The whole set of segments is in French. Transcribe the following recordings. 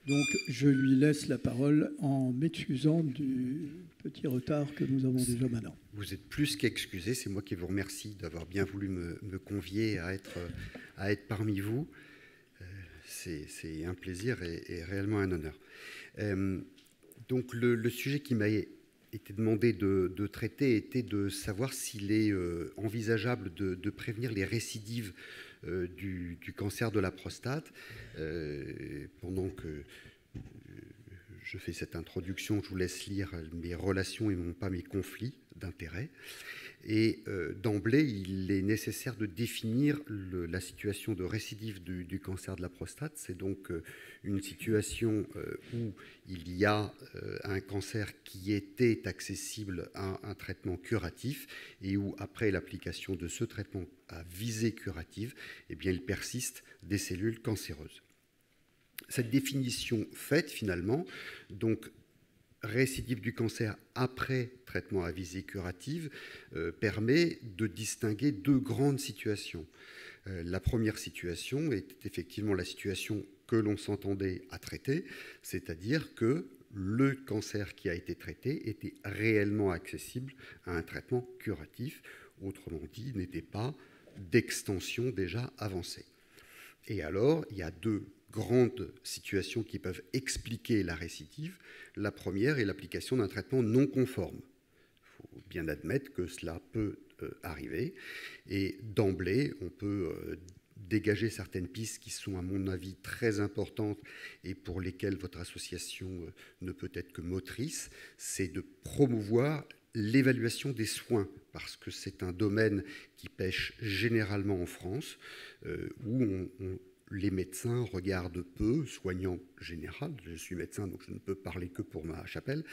Donc, je lui laisse la parole en m'excusant du petit retard que nous avons déjà maintenant. Vous êtes plus qu'excusé. C'est moi qui vous remercie d'avoir bien voulu me convier à être parmi vous. C'est un plaisir et réellement un honneur. Donc, le sujet qui m'a été demandé de traiter était de savoir s'il est envisageable de prévenir les récidives du cancer de la prostate. Pendant que je fais cette introduction, je vous laisse lire mes relations et non pas mes conflits d'intérêts. Et d'emblée, il est nécessaire de définir la situation de récidive du cancer de la prostate. C'est donc une situation où il y a un cancer qui était accessible à un traitement curatif et où, après l'application de ce traitement à visée curative, eh bien, il persiste des cellules cancéreuses. Cette définition faite, finalement, donc, récidive du cancer après traitement à visée curative permet de distinguer deux grandes situations. La première situation est effectivement la situation que l'on s'entendait à traiter, c'est-à-dire que le cancer qui a été traité était réellement accessible à un traitement curatif, autrement dit, n'était pas d'extension déjà avancée. Et alors, il y a deux grandes situations qui peuvent expliquer la récidive. La première est l'application d'un traitement non conforme. Il faut bien admettre que cela peut arriver. Et d'emblée, on peut dégager certaines pistes qui sont, à mon avis, très importantes et pour lesquelles votre association ne peut être que motrice. C'est de promouvoir l'évaluation des soins, parce que c'est un domaine qui pêche généralement en France, où les médecins regardent peu, soignants général, je suis médecin donc je ne peux parler que pour ma chapelle,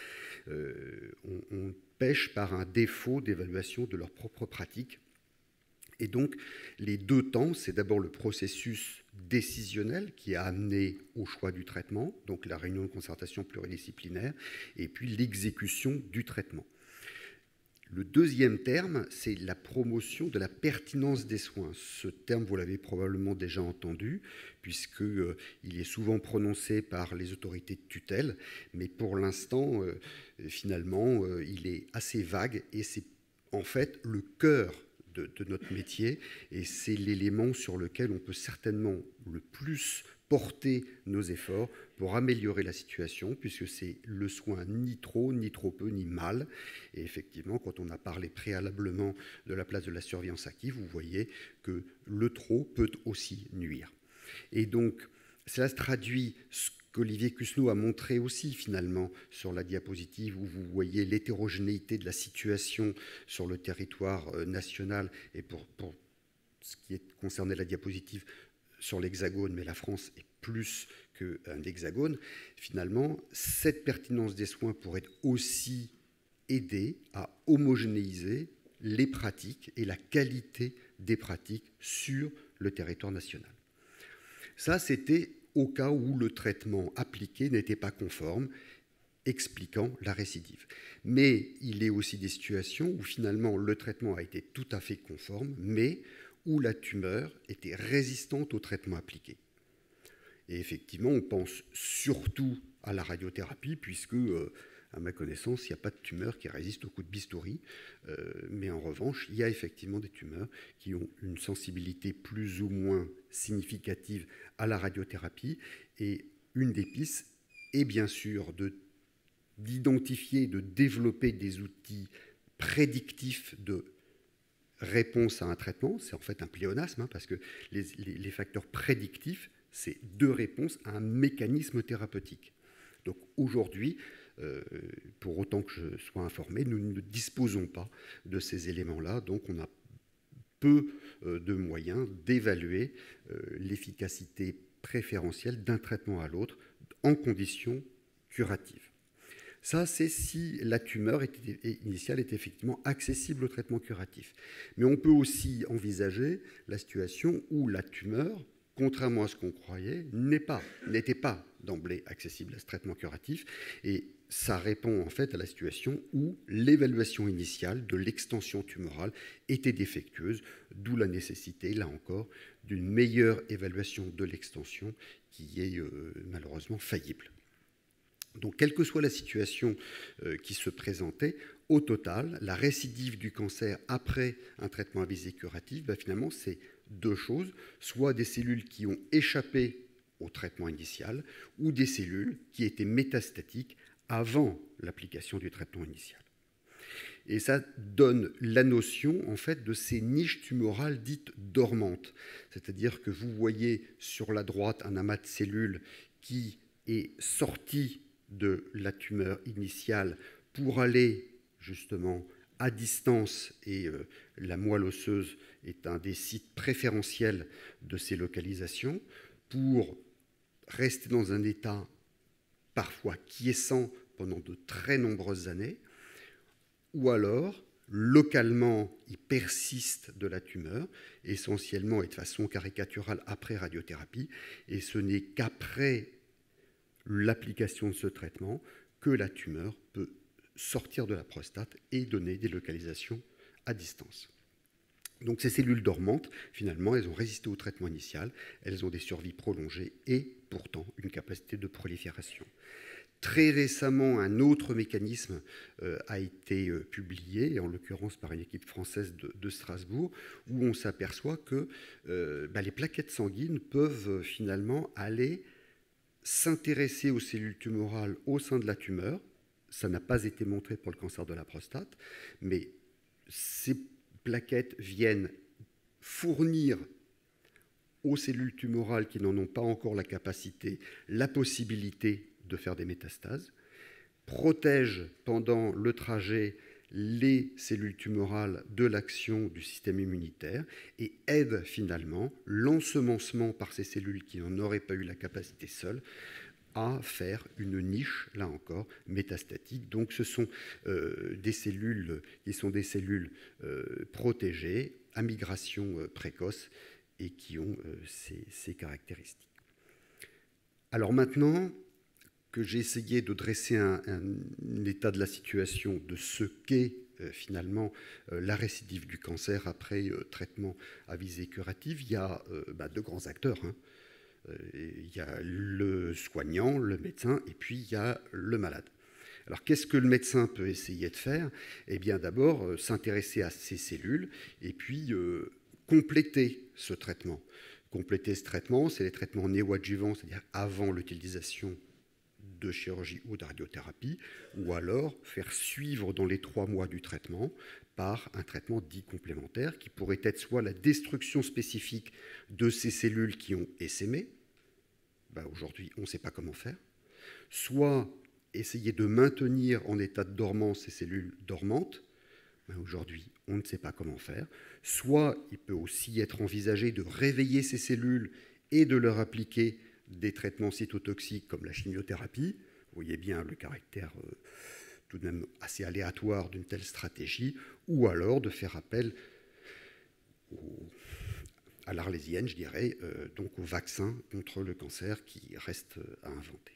on pêche par un défaut d'évaluation de leur propre pratique. Et donc les deux temps, c'est d'abord le processus décisionnel qui a amené au choix du traitement, donc la réunion de concertation pluridisciplinaire, et puis l'exécution du traitement. Le deuxième terme, c'est la promotion de la pertinence des soins. Ce terme, vous l'avez probablement déjà entendu, puisqu'il est souvent prononcé par les autorités de tutelle, mais pour l'instant, finalement, il est assez vague et c'est en fait le cœur de notre métier et c'est l'élément sur lequel on peut certainement le plus porter nos efforts pour améliorer la situation, puisque c'est le soin ni trop peu, ni mal. Et effectivement, quand on a parlé préalablement de la place de la surveillance active, vous voyez que le trop peut aussi nuire. Et donc, cela se traduit, ce qu'Olivier Cusneau a montré aussi finalement sur la diapositive, où vous voyez l'hétérogénéité de la situation sur le territoire national, et pour ce qui est concerné la diapositive, sur l'hexagone, mais la France est plus qu'un hexagone, finalement, cette pertinence des soins pourrait aussi aider à homogénéiser les pratiques et la qualité des pratiques sur le territoire national. Ça, c'était au cas où le traitement appliqué n'était pas conforme, expliquant la récidive. Mais il est aussi des situations où finalement le traitement a été tout à fait conforme, mais où la tumeur était résistante au traitement appliqué. Et effectivement, on pense surtout à la radiothérapie, puisque, à ma connaissance, il n'y a pas de tumeur qui résiste au coup de bistouri. Mais en revanche, il y a effectivement des tumeurs qui ont une sensibilité plus ou moins significative à la radiothérapie. Et une des pistes est bien sûr d'identifier, de développer des outils prédictifs de réponse à un traitement. C'est en fait un pléonasme, parce que les facteurs prédictifs, c'est deux réponses à un mécanisme thérapeutique. Donc aujourd'hui, pour autant que je sois informé, nous ne disposons pas de ces éléments-là, donc on a peu de moyens d'évaluer l'efficacité préférentielle d'un traitement à l'autre en conditions curatives. Ça, c'est si la tumeur initiale est effectivement accessible au traitement curatif. Mais on peut aussi envisager la situation où la tumeur, contrairement à ce qu'on croyait, n'était pas d'emblée accessible à ce traitement curatif. Et ça répond en fait à la situation où l'évaluation initiale de l'extension tumorale était défectueuse, d'où la nécessité, là encore, d'une meilleure évaluation de l'extension qui est malheureusement faillible. Donc, quelle que soit la situation qui se présentait, au total, la récidive du cancer après un traitement à visée curative, finalement, c'est deux choses, soit des cellules qui ont échappé au traitement initial ou des cellules qui étaient métastatiques avant l'application du traitement initial. Et ça donne la notion, en fait, de ces niches tumorales dites dormantes. C'est-à-dire que vous voyez sur la droite un amas de cellules qui est sorti de la tumeur initiale pour aller justement à distance, et la moelle osseuse est un des sites préférentiels de ces localisations, pour rester dans un état parfois quiescent pendant de très nombreuses années, ou alors, localement, il persiste de la tumeur, essentiellement et de façon caricaturale après radiothérapie, et ce n'est qu'après l'application de ce traitement que la tumeur peut sortir de la prostate et donner des localisations à distance. Donc ces cellules dormantes, finalement, elles ont résisté au traitement initial, elles ont des survies prolongées et pourtant une capacité de prolifération. Très récemment, un autre mécanisme a été publié, en l'occurrence par une équipe française de Strasbourg, où on s'aperçoit que les plaquettes sanguines peuvent finalement aller s'intéresser aux cellules tumorales au sein de la tumeur. Ça n'a pas été montré pour le cancer de la prostate, mais ces plaquettes viennent fournir aux cellules tumorales qui n'en ont pas encore la capacité, la possibilité de faire des métastases, protègent pendant le trajet les cellules tumorales de l'action du système immunitaire et aident finalement l'ensemencement par ces cellules qui n'en auraient pas eu la capacité seules à faire une niche, là encore, métastatique. Donc ce sont des cellules qui sont des cellules protégées, à migration précoce, et qui ont ces caractéristiques. Alors maintenant que j'ai essayé de dresser un état de la situation de ce qu'est finalement la récidive du cancer après traitement à visée curative, il y a deux grands acteurs. Il y a le soignant, le médecin, et puis il y a le malade. Alors, qu'est-ce que le médecin peut essayer de faire ? Eh bien, d'abord, s'intéresser à ces cellules et puis compléter ce traitement. Compléter ce traitement, c'est les traitements néoadjuvants, c'est-à-dire avant l'utilisation de chirurgie ou de radiothérapie, ou alors faire suivre dans les 3 mois du traitement par un traitement dit complémentaire qui pourrait être soit la destruction spécifique de ces cellules qui ont essaimé, aujourd'hui on ne sait pas comment faire, soit essayer de maintenir en état de dormance ces cellules dormantes, aujourd'hui on ne sait pas comment faire, soit il peut aussi être envisagé de réveiller ces cellules et de leur appliquer des traitements cytotoxiques comme la chimiothérapie. Vous voyez bien le caractère tout de même assez aléatoire d'une telle stratégie, ou alors de faire appel à l'arlésienne, je dirais, donc au vaccin contre le cancer qui reste à inventer.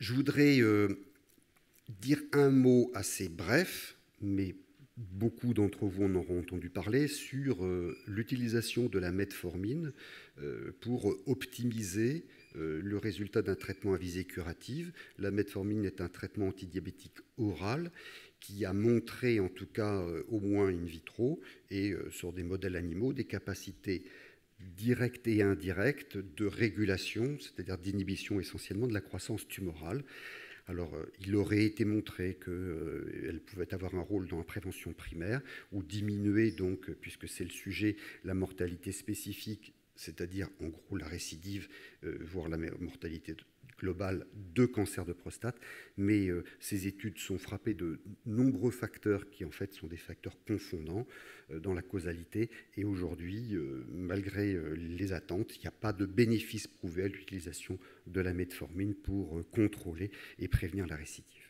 Je voudrais dire un mot assez bref, mais beaucoup d'entre vous en auront entendu parler, sur l'utilisation de la metformine pour optimiser le résultat d'un traitement à visée curative. La metformine est un traitement antidiabétique oral qui a montré, en tout cas au moins in vitro et sur des modèles animaux, des capacités directes et indirectes de régulation, c'est-à-dire d'inhibition essentiellement de la croissance tumorale. Alors, il aurait été montré qu'elle pouvait avoir un rôle dans la prévention primaire ou diminuer, donc, puisque c'est le sujet, la mortalité spécifique, c'est-à-dire en gros la récidive, voire la mortalité globale de cancer de prostate. Mais ces études sont frappées de nombreux facteurs qui en fait sont des facteurs confondants dans la causalité. Et aujourd'hui, malgré les attentes, il n'y a pas de bénéfice prouvé à l'utilisation de la metformine pour contrôler et prévenir la récidive.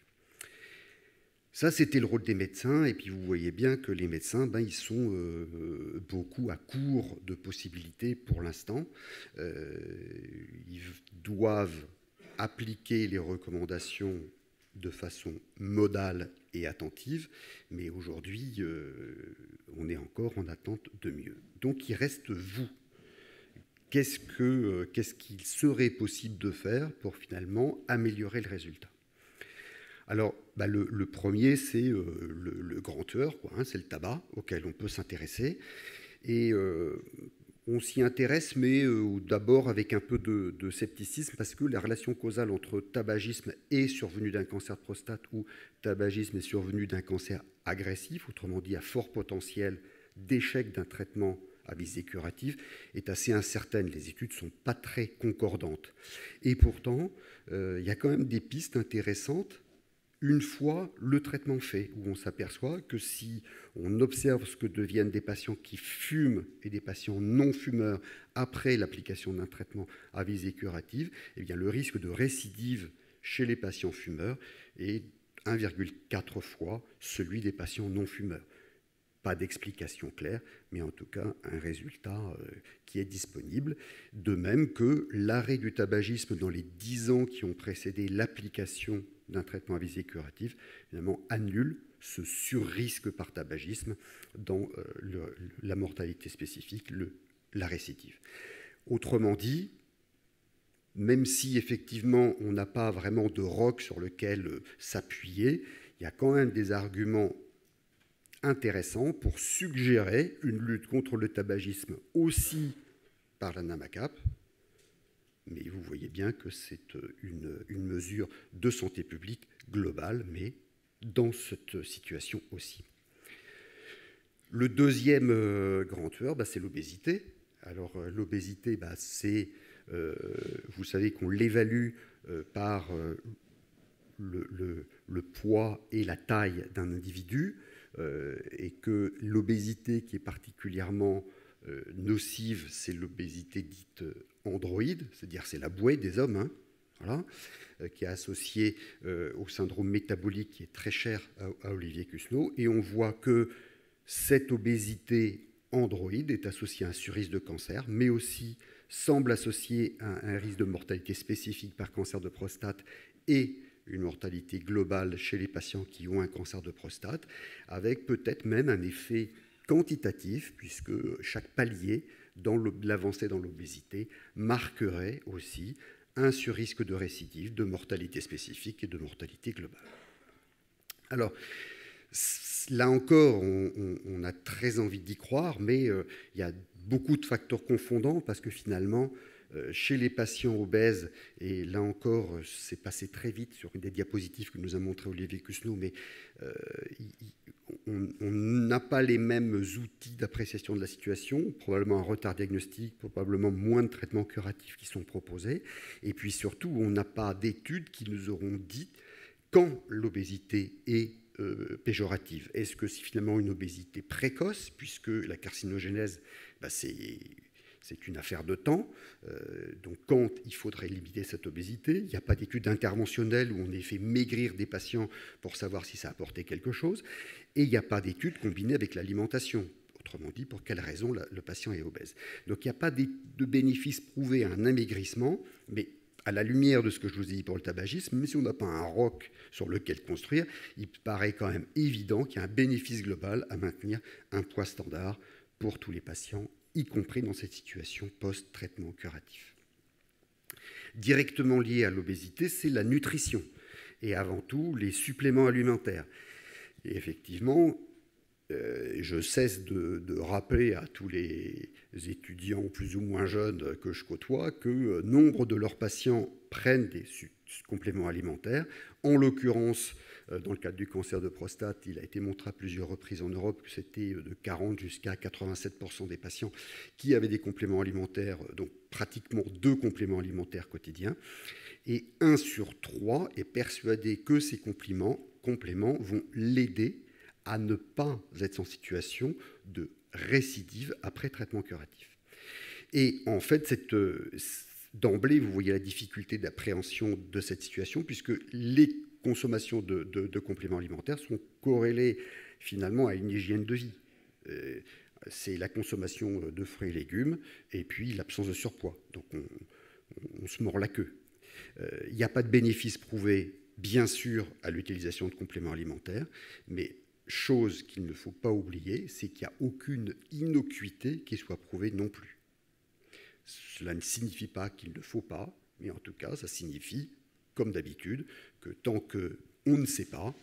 Ça, c'était le rôle des médecins, et puis vous voyez bien que les médecins, ils sont beaucoup à court de possibilités pour l'instant. Ils doivent appliquer les recommandations de façon modale et attentive, mais aujourd'hui, on est encore en attente de mieux. Donc il reste vous. Qu'est-ce qu'il serait possible de faire pour finalement améliorer le résultat? Alors, le premier, c'est le grand tueur, c'est le tabac, auquel on peut s'intéresser. Et on s'y intéresse, mais d'abord avec un peu de scepticisme, parce que la relation causale entre tabagisme et survenue d'un cancer de prostate ou tabagisme et survenue d'un cancer agressif, autrement dit à fort potentiel d'échec d'un traitement à visée curative, est assez incertaine. Les études ne sont pas très concordantes. Et pourtant, il y a quand même des pistes intéressantes une fois le traitement fait, où on s'aperçoit que si on observe ce que deviennent des patients qui fument et des patients non fumeurs après l'application d'un traitement à visée curative, eh bien le risque de récidive chez les patients fumeurs est 1,4 fois celui des patients non fumeurs. Pas d'explication claire, mais en tout cas un résultat qui est disponible. De même que l'arrêt du tabagisme dans les 10 ans qui ont précédé l'application d'un traitement à visée curative, finalement annule ce surrisque par tabagisme dans la mortalité spécifique, la récidive. Autrement dit, même si effectivement on n'a pas vraiment de roc sur lequel s'appuyer, il y a quand même des arguments intéressant pour suggérer une lutte contre le tabagisme aussi par la NAMACAP, mais vous voyez bien que c'est une mesure de santé publique globale, mais dans cette situation aussi. Le deuxième grand tueur, c'est l'obésité. Alors l'obésité, c'est, vous savez qu'on l'évalue par le poids et la taille d'un individu, et que l'obésité qui est particulièrement nocive, c'est l'obésité dite androïde, c'est-à-dire c'est la bouée des hommes, voilà, qui est associée au syndrome métabolique qui est très cher à Olivier Cusneau, et on voit que cette obésité androïde est associée à un surrisque de cancer, mais aussi semble associée à un risque de mortalité spécifique par cancer de prostate et une mortalité globale chez les patients qui ont un cancer de prostate, avec peut-être même un effet quantitatif, puisque chaque palier dans l'avancée dans l'obésité marquerait aussi un surrisque de récidive, de mortalité spécifique et de mortalité globale. Alors, là encore, on a très envie d'y croire, mais il y a beaucoup de facteurs confondants, parce que finalement, chez les patients obèses, et là encore, c'est passé très vite sur une des diapositives que nous a montré Olivier Cusneau, mais on n'a pas les mêmes outils d'appréciation de la situation, probablement un retard diagnostique, probablement moins de traitements curatifs qui sont proposés, et puis surtout, on n'a pas d'études qui nous auront dit quand l'obésité est péjorative. Est-ce que c'est finalement une obésité précoce, puisque la carcinogénèse, c'est une affaire de temps. Donc, quand il faudrait limiter cette obésité, il n'y a pas d'études interventionnelles où on ait fait maigrir des patients pour savoir si ça apportait quelque chose. Et il n'y a pas d'études combinées avec l'alimentation. Autrement dit, pour quelles raisons le patient est obèse. Donc, il n'y a pas de bénéfice prouvé à un amaigrissement, mais à la lumière de ce que je vous ai dit pour le tabagisme, même si on n'a pas un roc sur lequel construire, il paraît quand même évident qu'il y a un bénéfice global à maintenir un poids standard pour tous les patients, y compris dans cette situation post-traitement curatif. Directement lié à l'obésité, c'est la nutrition, et avant tout les suppléments alimentaires. Et effectivement, je cesse de rappeler à tous les étudiants plus ou moins jeunes que je côtoie que nombre de leurs patients prennent des compléments alimentaires. En l'occurrence, dans le cadre du cancer de prostate, il a été montré à plusieurs reprises en Europe que c'était de 40 jusqu'à 87% des patients qui avaient des compléments alimentaires, donc pratiquement 2 compléments alimentaires quotidiens. Et 1 sur 3 est persuadé que ces compléments vont l'aider à ne pas être en situation de récidive après traitement curatif. Et en fait, d'emblée, vous voyez la difficulté d'appréhension de cette situation, puisque les consommations de compléments alimentaires sont corrélées finalement à une hygiène de vie. C'est la consommation de fruits et légumes et puis l'absence de surpoids. Donc on se mord la queue. Il n'y a pas de bénéfice prouvé, bien sûr, à l'utilisation de compléments alimentaires, mais chose qu'il ne faut pas oublier, c'est qu'il n'y a aucune innocuité qui soit prouvée non plus. Cela ne signifie pas qu'il ne faut pas, mais en tout cas, ça signifie, comme d'habitude, que tant qu'on ne sait pas,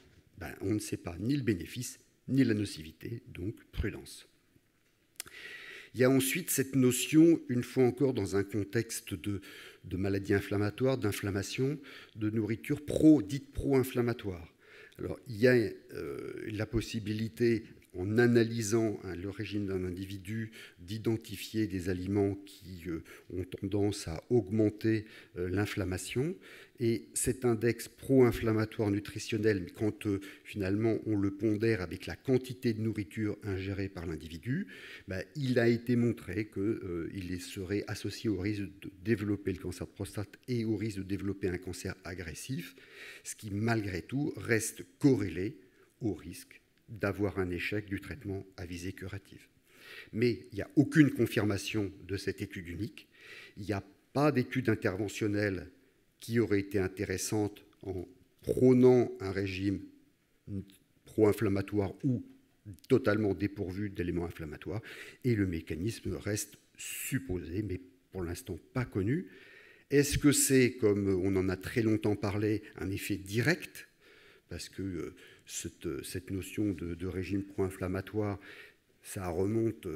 on ne sait pas ni le bénéfice, ni la nocivité, donc prudence. Il y a ensuite cette notion, une fois encore dans un contexte de maladie inflammatoire, d'inflammation, de nourriture dite pro-inflammatoire. Alors, il y a la possibilité, en analysant le régime d'un individu, d'identifier des aliments qui ont tendance à augmenter l'inflammation. Et cet index pro-inflammatoire nutritionnel, quand finalement on le pondère avec la quantité de nourriture ingérée par l'individu, il a été montré qu'il serait associé au risque de développer le cancer de prostate et au risque de développer un cancer agressif, ce qui malgré tout reste corrélé au risque d'avoir un échec du traitement à visée curative. Mais il n'y a aucune confirmation de cette étude unique. Il n'y a pas d'étude interventionnelle qui aurait été intéressante en prônant un régime pro-inflammatoire ou totalement dépourvu d'éléments inflammatoires. Et le mécanisme reste supposé, mais pour l'instant pas connu. Est-ce que c'est, comme on en a très longtemps parlé, un effet direct ? Parce que cette notion de régime pro-inflammatoire, ça remonte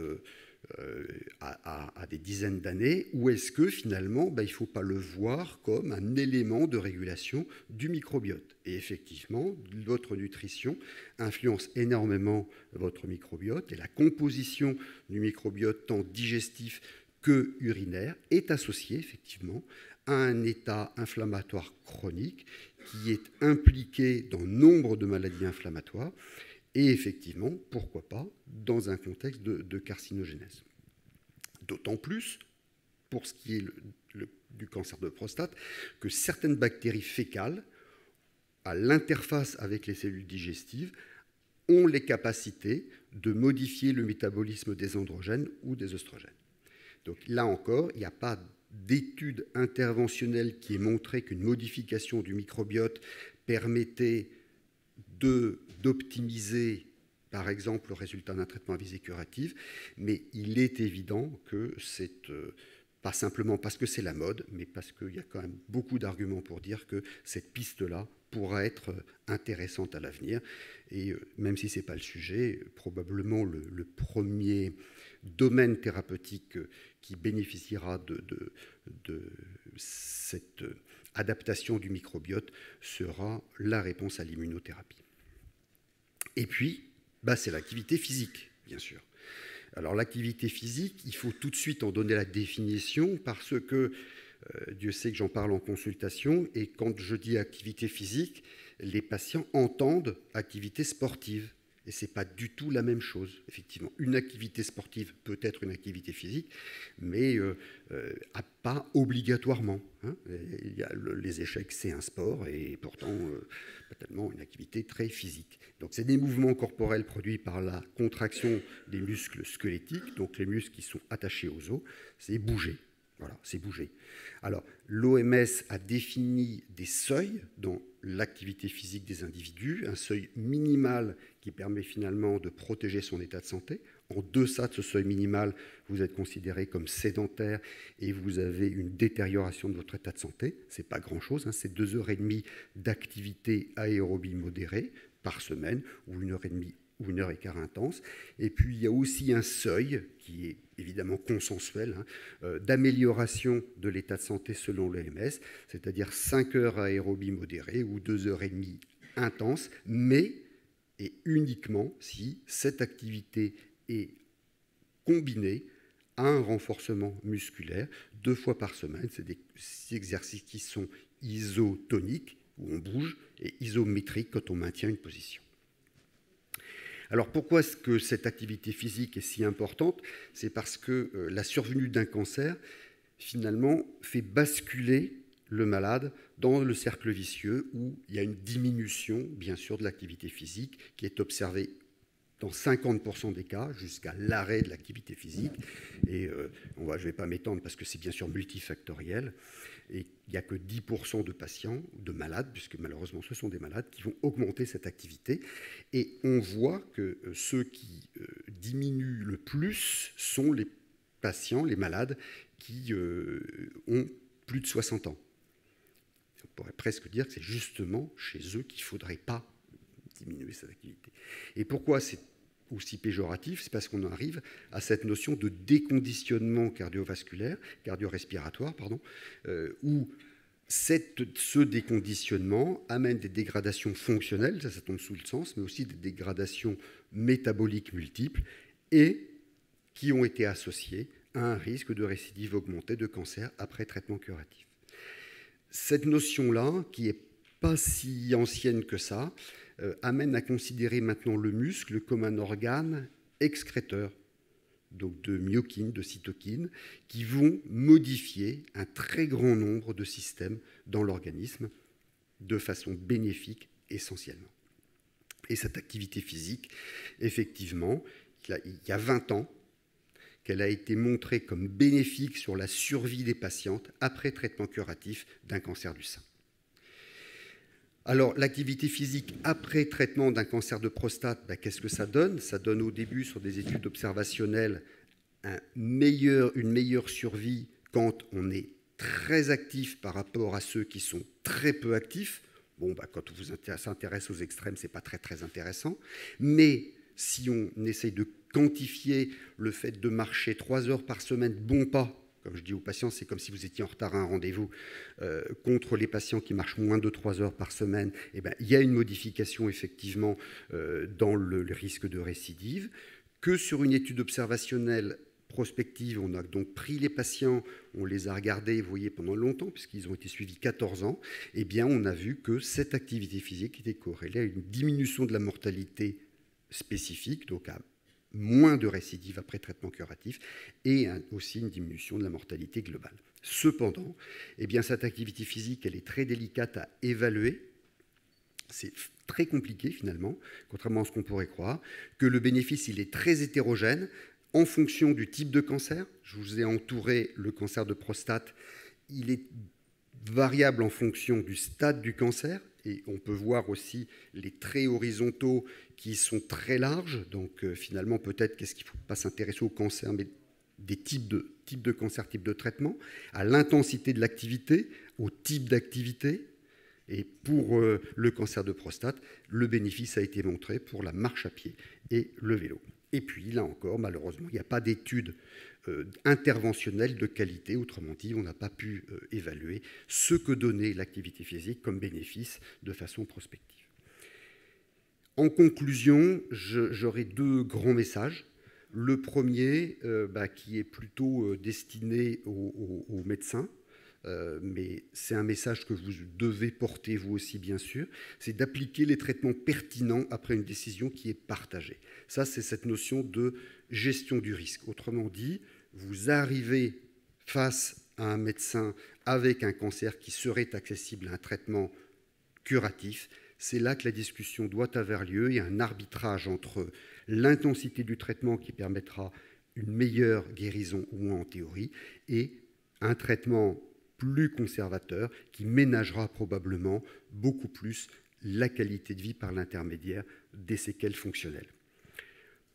à des dizaines d'années, ou est-ce que finalement, il ne faut pas le voir comme un élément de régulation du microbiote? Et effectivement, votre nutrition influence énormément votre microbiote, et la composition du microbiote, tant digestif que urinaire, est associée effectivement à un état inflammatoire chronique qui est impliqué dans nombre de maladies inflammatoires et effectivement, pourquoi pas, dans un contexte de carcinogénèse. D'autant plus, pour ce qui est du cancer de prostate, que certaines bactéries fécales, à l'interface avec les cellules digestives, ont les capacités de modifier le métabolisme des androgènes ou des oestrogènes. Donc là encore, il n'y a pas d'étude interventionnelle qui ait montré qu'une modification du microbiote permettait d'optimiser, par exemple, le résultat d'un traitement à visée curative, mais il est évident que c'est pas simplement parce que c'est la mode, mais parce qu'il y a quand même beaucoup d'arguments pour dire que cette piste-là pourra être intéressante à l'avenir. Et même si ce n'est pas le sujet, probablement le premier domaine thérapeutique qui bénéficiera de cette adaptation du microbiote sera la réponse à l'immunothérapie. Et puis, c'est l'activité physique, bien sûr. Alors l'activité physique, il faut tout de suite en donner la définition parce que Dieu sait que j'en parle en consultation et quand je dis activité physique, les patients entendent activité sportive. Et ce n'est pas du tout la même chose, effectivement. Une activité sportive peut être une activité physique, mais pas obligatoirement. Les échecs, c'est un sport, et pourtant, pas tellement une activité très physique. Donc, c'est des mouvements corporels produits par la contraction des muscles squelettiques, donc les muscles qui sont attachés aux os, c'est bouger. Voilà, c'est bouger. Alors, l'OMS a défini des seuils dans l'activité physique des individus, un seuil minimal qui permet finalement de protéger son état de santé. En deçà de ce seuil minimal, vous êtes considéré comme sédentaire et vous avez une détérioration de votre état de santé. Ce n'est pas grand-chose, c'est 2h30 d'activité aérobie modérée par semaine ou 1h30 ou 1h15 intense. Et puis, il y a aussi un seuil qui est évidemment consensuel, d'amélioration de l'état de santé selon l'OMS, c'est-à-dire 5 heures aérobie modérée ou 2h30 intense, mais et uniquement si cette activité est combinée à un renforcement musculaire 2 fois par semaine. C'est des exercices qui sont isotoniques, où on bouge, et isométriques quand on maintient une position. Alors pourquoi est-ce que cette activité physique est si importante? C'est parce que la survenue d'un cancer, finalement, fait basculer le malade dans le cercle vicieux où il y a une diminution, bien sûr, de l'activité physique qui est observée dans 50% des cas, jusqu'à l'arrêt de l'activité physique. Et je ne vais pas m'étendre parce que c'est bien sûr multifactoriel. Et il n'y a que 10% de patients, de malades, puisque malheureusement ce sont des malades, qui vont augmenter cette activité. Et on voit que ceux qui diminuent le plus sont les patients, les malades, qui ont plus de 60 ans. On pourrait presque dire que c'est justement chez eux qu'il ne faudrait pas diminuer cette activité. Et pourquoi c'est aussi péjoratif? C'est parce qu'on arrive à cette notion de déconditionnement cardio-respiratoire, où ce déconditionnement amène des dégradations fonctionnelles, ça tombe sous le sens, mais aussi des dégradations métaboliques multiples et qui ont été associées à un risque de récidive augmentée de cancer après traitement curatif. Cette notion-là, qui n'est pas si ancienne que ça, amène à considérer maintenant le muscle comme un organe excréteur, donc de myokines, de cytokines, qui vont modifier un très grand nombre de systèmes dans l'organisme de façon bénéfique essentiellement. Et cette activité physique, effectivement, il y a 20 ans, qu'elle a été montrée comme bénéfique sur la survie des patientes après traitement curatif d'un cancer du sein. Alors, l'activité physique après traitement d'un cancer de prostate, qu'est-ce que ça donne? Ça donne au début, sur des études observationnelles, une meilleure survie quand on est très actif par rapport à ceux qui sont très peu actifs. Bon, quand on vous s'intéresse aux extrêmes, ce n'est pas très, très intéressant. Mais si on essaye de quantifier le fait de marcher 3 heures par semaine, bon pas, comme je dis aux patients, c'est comme si vous étiez en retard à un rendez-vous, contre les patients qui marchent moins de 3 heures par semaine, il y a une modification effectivement dans le risque de récidive. Que sur une étude observationnelle prospective, on a donc pris les patients, on les a regardés, vous voyez, pendant longtemps, puisqu'ils ont été suivis 14 ans, on a vu que cette activité physique était corrélée à une diminution de la mortalité spécifique, donc à moins de récidives après traitement curatif, et aussi une diminution de la mortalité globale. Cependant, cette activité physique, elle est très délicate à évaluer. C'est très compliqué finalement, contrairement à ce qu'on pourrait croire, que le bénéfice, il est très hétérogène en fonction du type de cancer. Je vous ai entouré le cancer de prostate. Il est variable en fonction du stade du cancer. Et on peut voir aussi les traits horizontaux qui sont très larges. Donc finalement, peut-être qu'est-ce qu'il ne faut pas s'intéresser au cancer, mais des types de cancer, type de traitement, à l'intensité de l'activité, au type d'activité. Et pour le cancer de prostate, le bénéfice a été montré pour la marche à pied et le vélo. Et puis, là encore, malheureusement, il n'y a pas d'études interventionnelles de qualité. Autrement dit, on n'a pas pu évaluer ce que donnait l'activité physique comme bénéfice de façon prospective. En conclusion, j'aurai 2 grands messages. Le premier, qui est plutôt destiné aux médecins, mais c'est un message que vous devez porter vous aussi bien sûr, c'est d'appliquer les traitements pertinents après une décision qui est partagée. Ça, c'est cette notion de gestion du risque. Autrement dit, vous arrivez face à un médecin avec un cancer qui serait accessible à un traitement curatif. C'est là que la discussion doit avoir lieu. Il y a un arbitrage entre l'intensité du traitement qui permettra une meilleure guérison, au moins en théorie, et un traitement plus conservateur qui ménagera probablement beaucoup plus la qualité de vie par l'intermédiaire des séquelles fonctionnelles.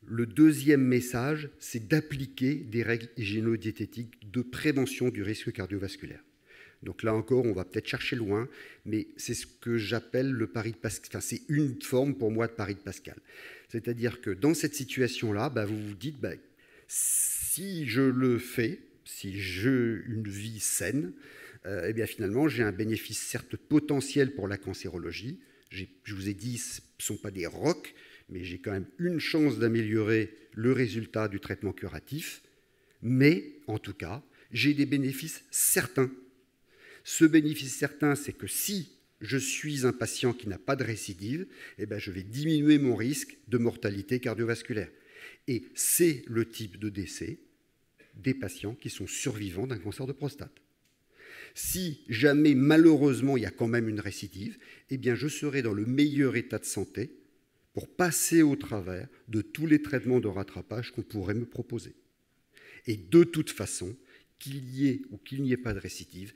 Le deuxième message, c'est d'appliquer des règles hygiéno-diététiques de prévention du risque cardiovasculaire. Donc là encore, on va peut-être chercher loin, mais c'est ce que j'appelle le pari de Pascal. Enfin, c'est une forme pour moi de pari de Pascal. C'est-à-dire que dans cette situation-là, vous vous dites, si je le fais, si j'ai une vie saine, finalement, j'ai un bénéfice certes potentiel pour la cancérologie. Je vous ai dit, ce ne sont pas des rocs, mais j'ai quand même une chance d'améliorer le résultat du traitement curatif. Mais, en tout cas, j'ai des bénéfices certains. Ce bénéfice certain, c'est que si je suis un patient qui n'a pas de récidive, je vais diminuer mon risque de mortalité cardiovasculaire. Et c'est le type de décès des patients qui sont survivants d'un cancer de prostate. Si jamais, malheureusement, il y a quand même une récidive, je serai dans le meilleur état de santé pour passer au travers de tous les traitements de rattrapage qu'on pourrait me proposer. Et de toute façon, qu'il y ait ou qu'il n'y ait pas de récidive,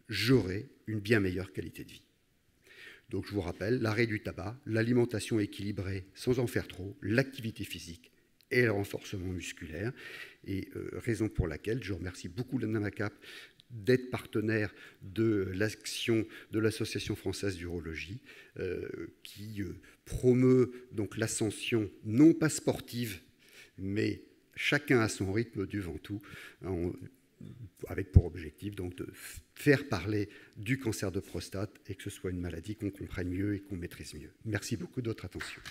j'aurai une bien meilleure qualité de vie. Donc je vous rappelle, l'arrêt du tabac, l'alimentation équilibrée sans en faire trop, l'activité physique et le renforcement musculaire. Et raison pour laquelle je remercie beaucoup l'ANAMACAP d'être partenaire de l'action de l'Association française d'urologie qui promeut donc l'ascension non pas sportive, mais chacun à son rythme du Ventoux, avec pour objectif donc de faire parler du cancer de prostate et que ce soit une maladie qu'on comprenne mieux et qu'on maîtrise mieux. Merci beaucoup de votre attention.